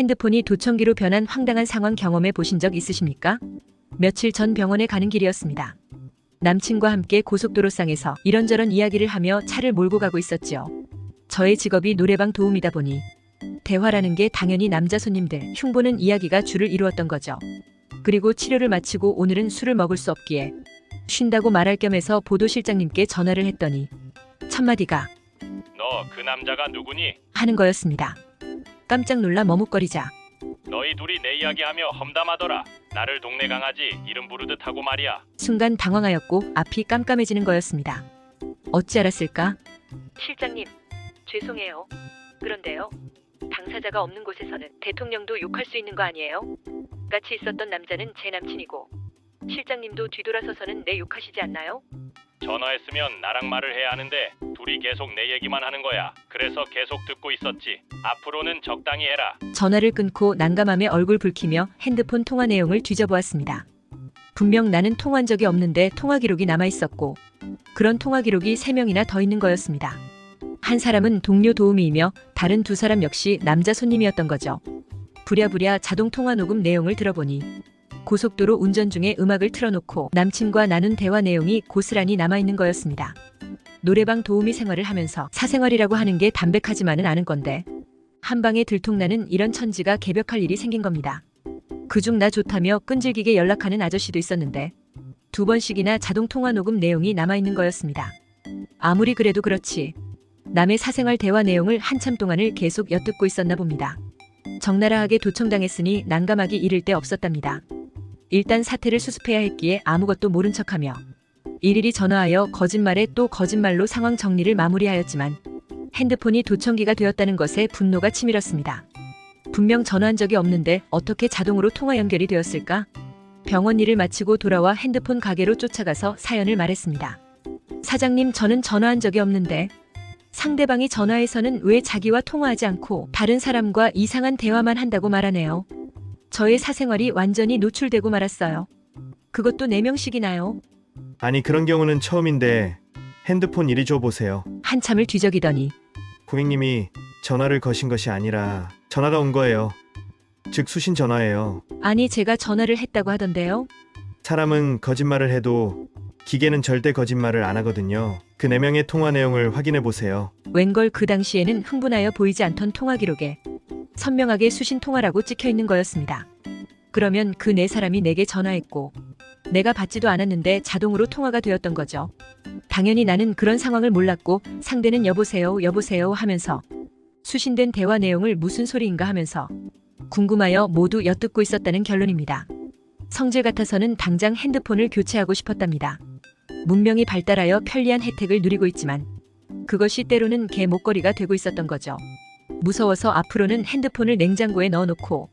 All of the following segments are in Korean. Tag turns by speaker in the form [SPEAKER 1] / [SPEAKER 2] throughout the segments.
[SPEAKER 1] 핸드폰이 도청기로 변한 황당한 상황 경험해 보신 적 있으십니까? 며칠 전 병원에 가는 길이었습니다. 남친과 함께 고속도로상에서 이런저런 이야기를 하며 차를 몰고 가고 있었지요. 저의 직업이 노래방 도우미다 보니 대화라는 게 당연히 남자 손님들 흉보는 이야기가 주를 이루었던 거죠. 그리고 치료를 마치고 오늘은 술을 먹을 수 없기에 쉰다고 말할 겸해서 보도실장님께 전화를 했더니 첫 마디가
[SPEAKER 2] 너 그 남자가 누구니?
[SPEAKER 1] 하는 거였습니다. 깜짝 놀라 머뭇거리자
[SPEAKER 2] 너희 둘이 내 이야기하며 험담하더라. 나를 동네 강아지 이름 부르듯 하고 말이야.
[SPEAKER 1] 순간 당황하였고 앞이 깜깜해지는 거였습니다. 어찌 알았을까? 실장님, 죄송해요. 그런데요. 당사자가 없는 곳에서는 대통령도 욕할 수 있는 거 아니에요? 같이 있었던 남자는 제 남친이고 실장님도 뒤돌아서서는 내 욕하시지 않나요?
[SPEAKER 2] 전화했으면 나랑 말을 해야 하는데 둘이 계속 내 얘기만 하는 거야. 그래서 계속 듣고 있었지. 앞으로는 적당히 해라.
[SPEAKER 1] 전화를 끊고 난감함에 얼굴 붉히며 핸드폰 통화 내용을 뒤져보았습니다. 분명 나는 통화한 적이 없는데 통화 기록이 남아있었고 그런 통화 기록이 3명이나 더 있는 거였습니다. 한 사람은 동료 도우미이며 다른 2사람 역시 남자 손님이었던 거죠. 부랴부랴 자동 통화 녹음 내용을 들어보니 고속도로 운전 중에 음악을 틀어놓고 남친과 나눈 대화 내용이 고스란히 남아있는 거였습니다. 노래방 도우미 생활을 하면서 사생활이라고 하는 게 담백하지만은 않은 건데 한 방에 들통나는 이런 천지가 개벽할 일이 생긴 겁니다. 그중 나 좋다며 끈질기게 연락하는 아저씨도 있었는데 2번씩이나 자동 통화 녹음 내용이 남아있는 거였습니다. 아무리 그래도 그렇지 남의 사생활 대화 내용을 한참 동안을 계속 엿듣고 있었나 봅니다. 적나라하게 도청당했으니 난감하기 이를 데 없었답니다. 일단 사태를 수습해야 했기에 아무것도 모른 척하며 일일이 전화하여 거짓말에 또 거짓말로 상황 정리를 마무리하였지만 핸드폰이 도청기가 되었다는 것에 분노가 치밀었습니다. 분명 전화한 적이 없는데 어떻게 자동으로 통화 연결이 되었을까? 병원 일을 마치고 돌아와 핸드폰 가게로 쫓아가서 사연을 말했습니다. 사장님, 저는 전화한 적이 없는데 상대방이 전화해서는 왜 자기와 통화하지 않고 다른 사람과 이상한 대화만 한다고 말하네요. 저의 사생활이 완전히 노출되고 말았어요. 그것도 4명씩이나요?
[SPEAKER 3] 아니 그런 경우는 처음인데 핸드폰 이리 줘보세요.
[SPEAKER 1] 한참을 뒤적이더니
[SPEAKER 3] 고객님이 전화를 거신 것이 아니라 전화가 온 거예요. 즉 수신 전화예요.
[SPEAKER 1] 아니 제가 전화를 했다고 하던데요.
[SPEAKER 3] 사람은 거짓말을 해도 기계는 절대 거짓말을 안 하거든요. 그 4명의 통화 내용을 확인해 보세요.
[SPEAKER 1] 웬걸 그 당시에는 흥분하여 보이지 않던 통화 기록에 선명하게 수신 통화라고 찍혀있는 거였습니다. 그러면 그 4사람이 내게 전화했고 내가 받지도 않았는데 자동으로 통화가 되었던 거죠. 당연히 나는 그런 상황을 몰랐고 상대는 여보세요 여보세요 하면서 수신된 대화 내용을 무슨 소리인가 하면서 궁금하여 모두 엿듣고 있었다는 결론입니다. 성질 같아서는 당장 핸드폰을 교체하고 싶었답니다. 문명이 발달하여 편리한 혜택을 누리고 있지만 그것이 때로는 개 목걸이가 되고 있었던 거죠. 무서워서 앞으로는 핸드폰을 냉장고에 넣어놓고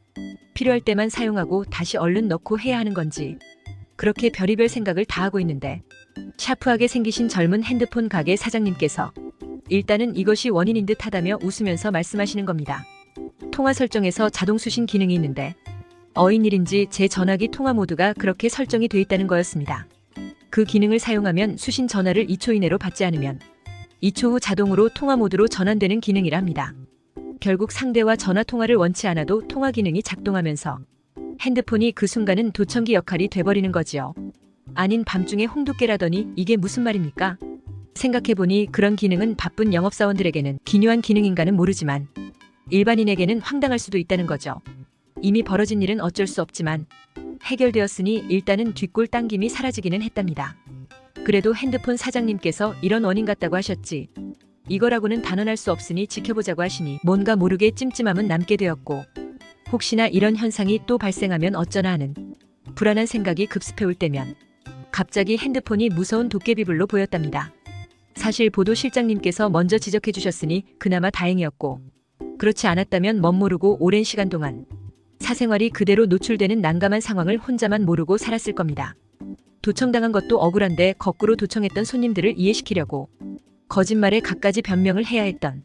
[SPEAKER 1] 필요할 때만 사용하고 다시 얼른 넣고 해야 하는 건지 그렇게 별의별 생각을 다 하고 있는데 샤프하게 생기신 젊은 핸드폰 가게 사장님께서 일단은 이것이 원인인 듯 하다며 웃으면서 말씀하시는 겁니다. 통화 설정에서 자동 수신 기능이 있는데 어인일인지 제 전화기 통화 모드가 그렇게 설정이 돼 있다는 거였습니다. 그 기능을 사용하면 수신 전화를 2초 이내로 받지 않으면 2초 후 자동으로 통화 모드로 전환되는 기능이랍니다. 결국 상대와 전화 통화를 원치 않아도 통화 기능이 작동하면서 핸드폰이 그 순간은 도청기 역할이 돼버리는 거지요. 아닌 밤중에 홍두깨라더니 이게 무슨 말입니까? 생각해보니 그런 기능은 바쁜 영업사원들에게는 기묘한 기능인가는 모르지만 일반인에게는 황당할 수도 있다는 거죠. 이미 벌어진 일은 어쩔 수 없지만 해결되었으니 일단은 뒷골 당김이 사라지기는 했답니다. 그래도 핸드폰 사장님께서 이런 원인 같다고 하셨지 이거라고는 단언할 수 없으니 지켜보자고 하시니 뭔가 모르게 찜찜함은 남게 되었고 혹시나 이런 현상이 또 발생하면 어쩌나 하는 불안한 생각이 급습해올 때면 갑자기 핸드폰이 무서운 도깨비불로 보였답니다. 사실 보도실장님께서 먼저 지적해 주셨으니 그나마 다행이었고 그렇지 않았다면 멋모르고 오랜 시간 동안 사생활이 그대로 노출되는 난감한 상황을 혼자만 모르고 살았을 겁니다. 도청당한 것도 억울한데 거꾸로 도청했던 손님들을 이해시키려고 거짓말에 갖가지 변명을 해야 했던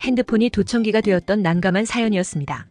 [SPEAKER 1] 핸드폰이 도청기가 되었던 난감한 사연이었습니다.